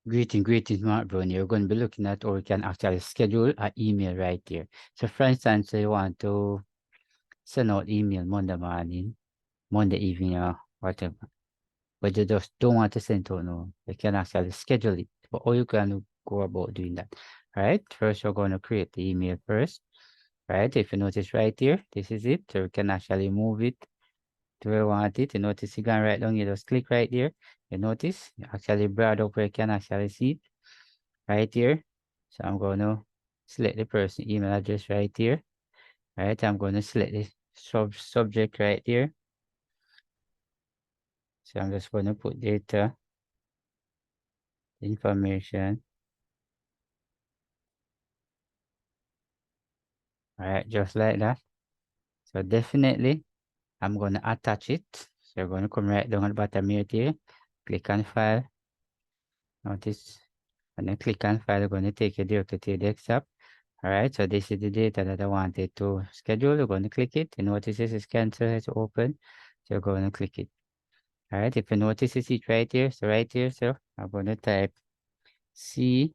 Greetings, Mark Brown. You're going to be looking at, or you can actually schedule an email right here. So, for instance, you want to send out email Monday morning, Monday evening, or whatever, but you just don't want to send it out now. You can actually schedule it. But how you can go about doing that? Right? First, you're going to create the email first. Right? If you notice right here, this is it. So, you can actually move it to where you want it. You notice you can write down, you just click right there. You notice, you actually broad up where you can actually see it. Right here. So I'm going to select the person email address right here. Right. I'm going to select the subject right here. So I'm just going to put data information. All right, just like that. So definitely I'm going to attach it. So you're going to come right down at the bottom here. Click on file. Notice, and then click on file. You're going to take it directly to your desktop. All right, so this is the data that I wanted to schedule. You're going to click it. You notice this is cancel, it's open. So you're going to click it. All right, if you notice it right here, so right here, so I'm going to type C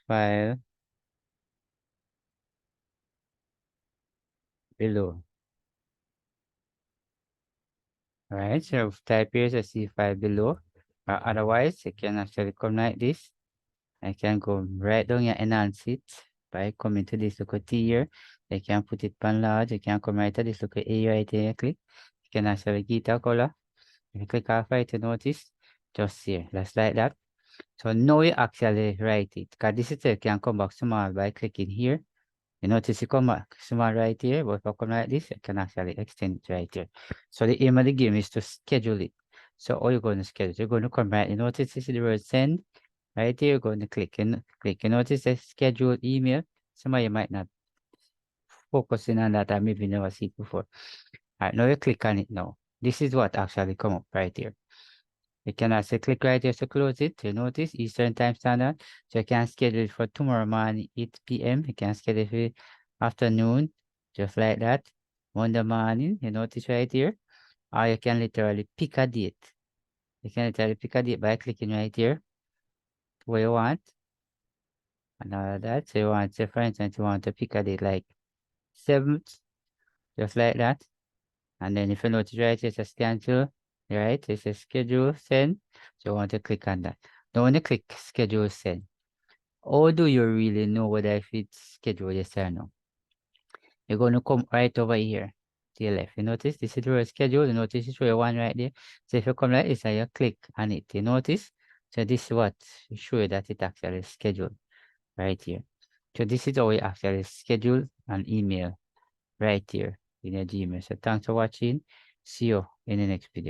file below. All right, so type here, so C file below. Otherwise, you can actually come like this. I can go right down here, enhance it by coming to this look at T here. You can put it on large. You can come right to this look at A right here, click. You can actually get a color. If you click off right, you notice just here, just like that. So now you actually write it, because this is, you can come back small by clicking here. You notice you come back small right here, but if I come like this, you can actually extend it right here. So the aim of the game is to schedule it. So all you're going to schedule, you're going to come right, you notice this is the word send. Right here, you're going to click and click. You notice the schedule email. Some of you might not focusing on that, or maybe never see it before. All right, now you click on it now. This is what actually come up right here. You can also click right here to close it. You notice Eastern Time Standard. So you can schedule it for tomorrow morning, 8 p.m. You can schedule it for afternoon, just like that. Monday morning, you notice right here. Or you can literally pick a date. You can literally pick a date by clicking right here where you want. And all of that. So you want, say for instance, you want to pick a date like 7th, just like that. And then if you notice right here, it says cancel, right? It says schedule send. So you want to click on that. Now when you click schedule send, how do you really know whether if it's scheduled yes or no? You're going to come right over here to your left. You notice this is your schedule. You notice it's your one right there. So if you come like this and you click on it, you notice. So this is what show you that it actually is scheduled right here. So this is how we actually schedule an email right here in your Gmail. So thanks for watching. See you in the next video.